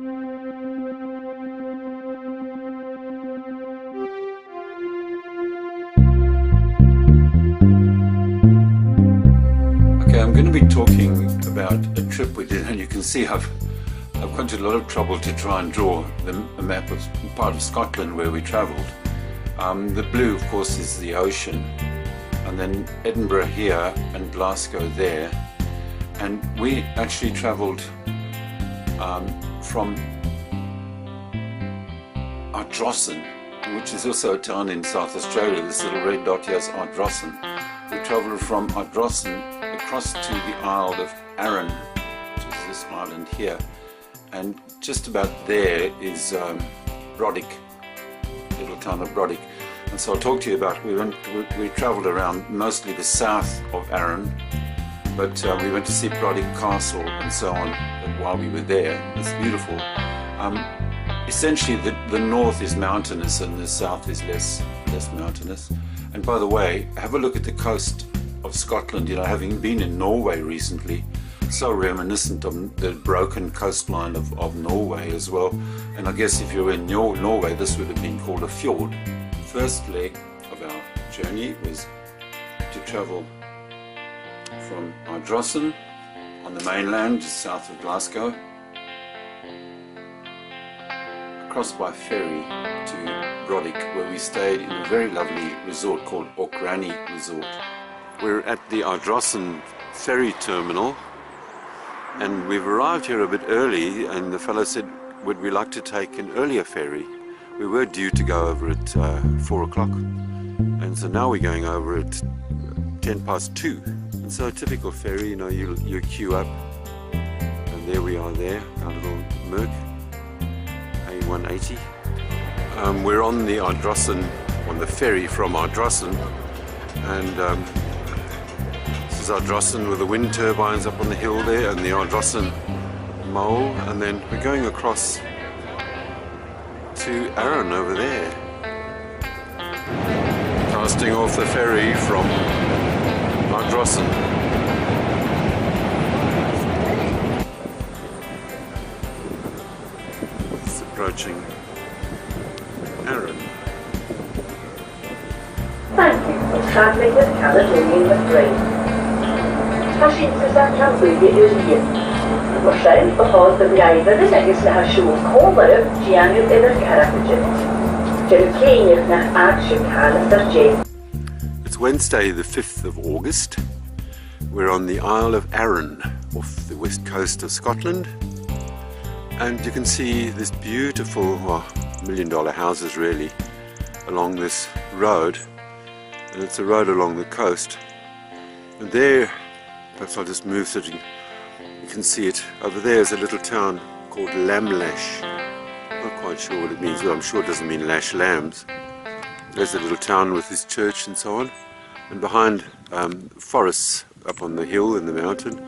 Okay, I'm going to be talking about a trip we did, and you can see I've gone to a lot of trouble to try and draw a map of part of Scotland where we travelled. The blue, of course, is the ocean, and then Edinburgh here and Glasgow there. And we actually travelled from Ardrossan, which is also a town in South Australia. This little red dot here is Ardrossan. We travelled from Ardrossan across to the Isle of Aran, which is this island here. And just about there is Brodick, little town of Brodick. And so I'll talk to you about, we travelled around mostly the south of Aran, but we went to see Brodick Castle and so on while we were there. It's beautiful. Essentially the north is mountainous and the south is less mountainous. And by the way, have a look at the coast of Scotland. You know, having been in Norway recently, so reminiscent of the broken coastline of Norway as well. And I guess if you're in Norway, this would have been called a fjord. First leg of our journey was to travel from Ardrossan on the mainland, just south of Glasgow, across by ferry to Brodick, where we stayed in a very lovely resort called Lochgilphead Resort. We're at the Ardrossan ferry terminal, and we've arrived here a bit early, and the fellow said, would we like to take an earlier ferry? We were due to go over at 4 o'clock, and so now we're going over at 2:10. And so a typical ferry, you know, you queue up, and there we are there, our little Merc A180. We're on the Ardrossan, on the ferry from Ardrossan, and this is Ardrossan with the wind turbines up on the hill there, and the Ardrossan mole, and then we're going across to Aran over there, casting off the ferry from Ardrossan. It's approaching Aran. Thank you for travelling with Caledonian Refrain. Pasieintses canmwylio yw'r un. Felly, bod y miaifedd yn egys na siŵr coler gianw yn yr carafagent. Dy'r ceinir na ag sy'n cael ystyrgyd. It's Wednesday the 5th of August. We're on the Isle of Aran off the west coast of Scotland, and you can see this beautiful, well, $1 million houses really along this road, and it's a road along the coast. And there, perhaps I'll just move so you can see it. Over there is a little town called Lamlash. Not quite sure what it means, but I'm sure it doesn't mean lash lambs. There's a little town with this church and so on, and behind forests up on the hill in the mountain.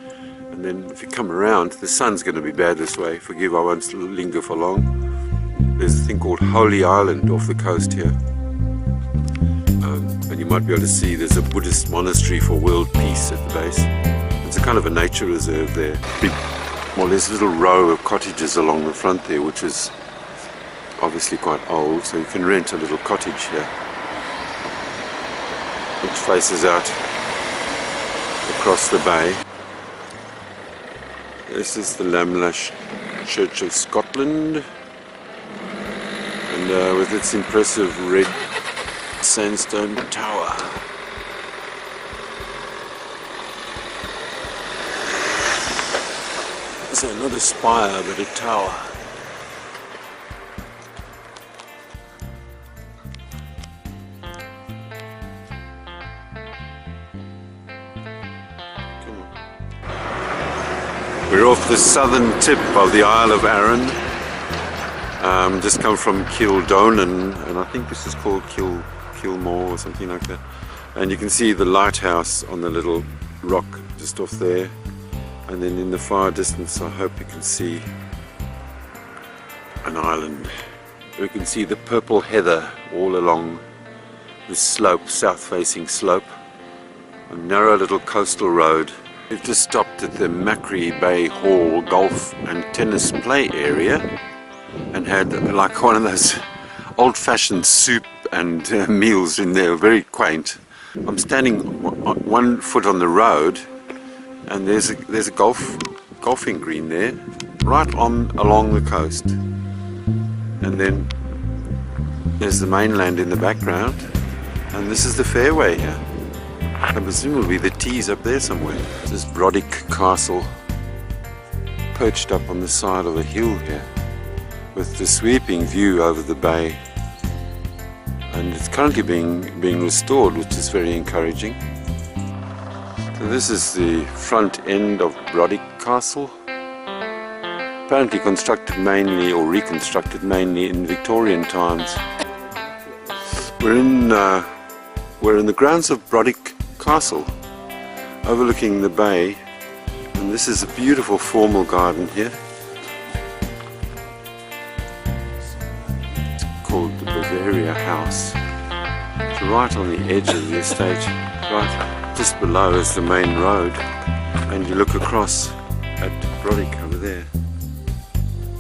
And then if you come around, the sun's going to be bad this way. Forgive, I won't linger for long. There's a thing called Holy Island off the coast here, and you might be able to see there's a Buddhist monastery for world peace at the base. It's a kind of a nature reserve there. Well, there's a little row of cottages along the front there, which is obviously quite old, so you can rent a little cottage here, which faces out across the bay. This is the Lamlash Church of Scotland, and with its impressive red sandstone tower. So not a spire, but a tower. We're off the southern tip of the Isle of Aran. Just come from Kildonan, and I think this is called Kilmore or something like that. And you can see the lighthouse on the little rock just off there. And then in the far distance, I hope you can see an island. You can see the purple heather all along this slope, south-facing slope. A narrow little coastal road We've just stopped at the Macquarie Bay Hall golf and tennis play area and had like one of those old-fashioned soup and meals in there, very quaint. I'm standing 1 foot on the road and there's a golfing green there, right along the coast. And then there's the mainland in the background, and this is the fairway here. I presume will be the tees up there somewhere. This is Brodick Castle, perched up on the side of a hill here, with the sweeping view over the bay. And it's currently being restored, which is very encouraging. So this is the front end of Brodick Castle, apparently constructed mainly or reconstructed mainly in Victorian times. We're in the grounds of Brodick Castle, overlooking the bay, and this is a beautiful formal garden here called the Bavaria House. It's right on the edge of the estate, right just below is the main road, and you look across at Brodick over there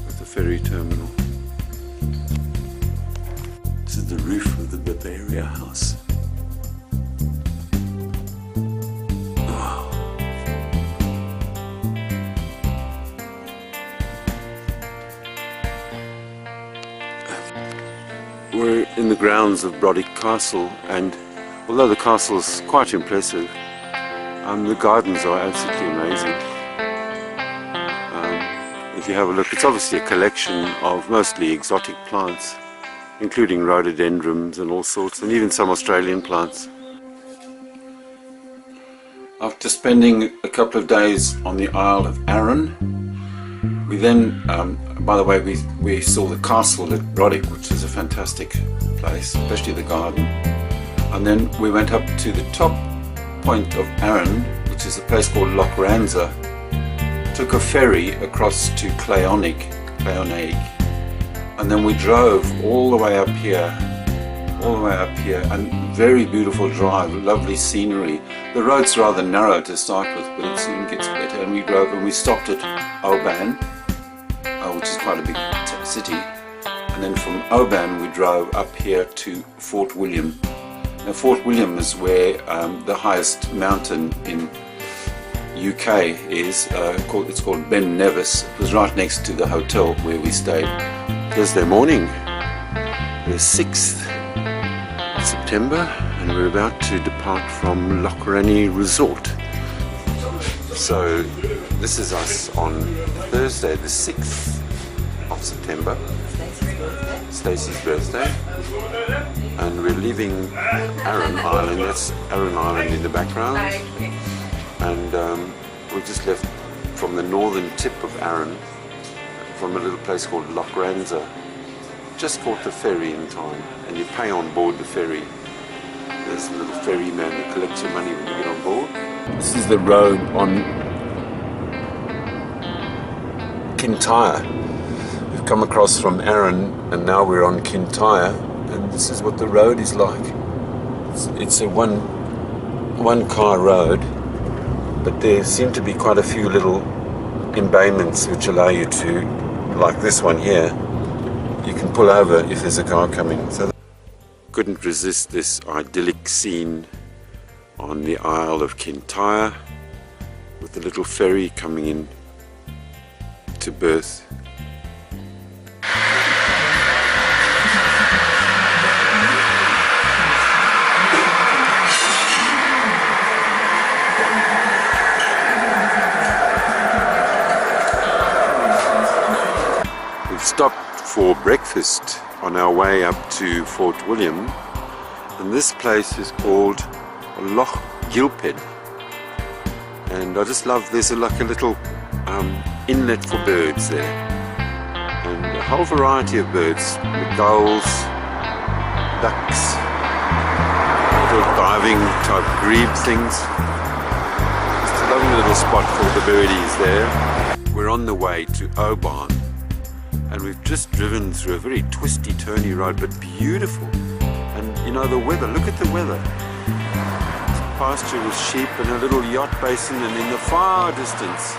at the ferry terminal. This is the roof of the Bavaria House. We're in the grounds of Brodick Castle, and although the castle is quite impressive, the gardens are absolutely amazing. If you have a look, it's obviously a collection of mostly exotic plants, including rhododendrons and all sorts, and even some Australian plants. After spending a couple of days on the Isle of Aran, we then, by the way, we saw the castle at Brodick, which is a fantastic place, especially the garden. And then we went up to the top point of Aran, which is a place called Lochgilphead, took a ferry across to Claonaig, and then we drove all the way up here, and very beautiful drive, lovely scenery. The road's rather narrow to start with, but it soon gets better, and we drove and we stopped at Oban, which is quite a big city, and then from Oban we drove up here to Fort William. Now Fort William is where the highest mountain in UK is, it's called Ben Nevis. It was right next to the hotel where we stayed. Thursday morning, the 6th of September, and we're about to depart from Lochgilphead Resort. So this is us on Thursday the 6th of September, Stacey's birthday, and we're leaving Aran Island. That's Aran Island in the background, and we just left from the northern tip of Aran, from a little place called Lochgilphead. Just caught the ferry in time, and you pay on board the ferry. There's a little ferryman who collects your money when you get on board. This is the road on Kintyre. We've come across from Aran, and now we're on Kintyre, and this is what the road is like. It's a one car road, but there seem to be quite a few little embayments which allow you to, like this one here, you can pull over if there's a car coming. So couldn't resist this idyllic scene on the Isle of Kintyre with the little ferry coming in to berth. We've stopped for breakfast on our way up to Fort William, and this place is called Lochgilphead, and I just love, there's like a little inlet for birds there, and a whole variety of birds, the gulls, ducks, little diving type grebe things. Just a lovely little spot for the birdies there. We're on the way to Oban, and we've just driven through a very twisty, turny road, but beautiful. And you know, the weather, look at the weather. It's pasture with sheep and a little yacht basin, and in the far distance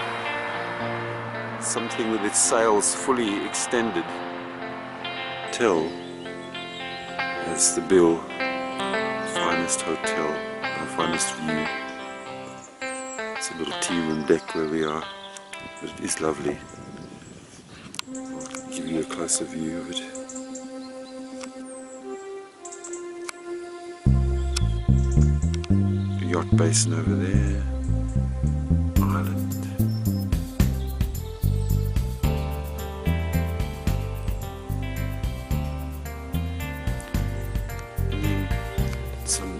something with its sails fully extended. Hotel has the bill, finest hotel, the finest view. It's a little tea room deck where we are, but it is lovely. I'll give you a closer view of it. A yacht basin over there, island. And then some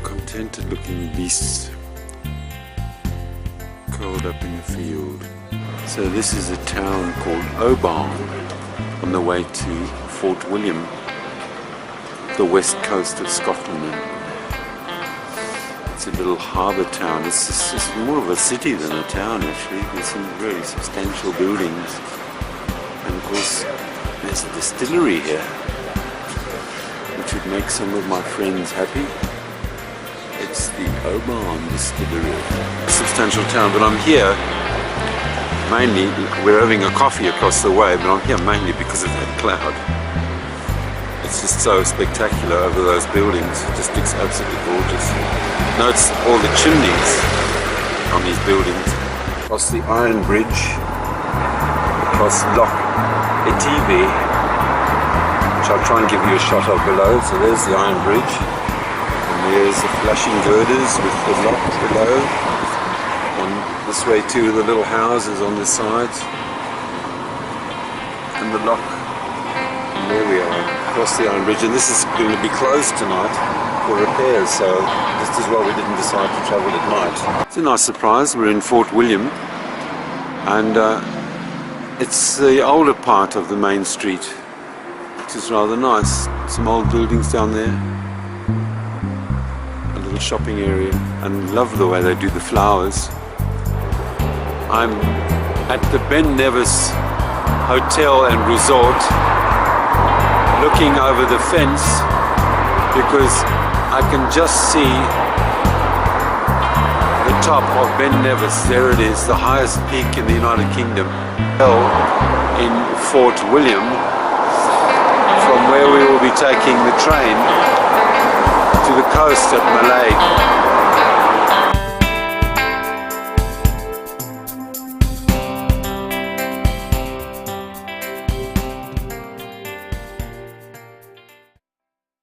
contented looking beasts curled up in the field. So this is a town called Oban on the way to Fort William, the west coast of Scotland. It's a little harbour town. It's more of a city than a town actually. There's some really substantial buildings, and of course there's a distillery here, which would make some of my friends happy. It's the Oban Distillery. A substantial town, but I'm here mainly, we're having a coffee across the way, but I'm here mainly because of that cloud. It's just so spectacular over those buildings. It just looks absolutely gorgeous. Notice all the chimneys on these buildings. Across the Iron Bridge, across Lochgilphead, which I'll try and give you a shot of below. So there's the Iron Bridge, and there's the flashing girders with the loch below. And this way too, the little houses on the sides, and the loch. And there we are, across the Iron Bridge, and this is going to be closed tonight for repairs, so just as well we didn't decide to travel at night. It's a nice surprise. We're in Fort William, and it's the older part of the main street, which is rather nice. Some old buildings down there, a little shopping area, and love the way they do the flowers. I'm at the Ben Nevis Hotel and Resort, looking over the fence because I can just see the top of Ben Nevis. There it is, the highest peak in the United Kingdom. In Fort William, from where we will be taking the train to the coast at Malay.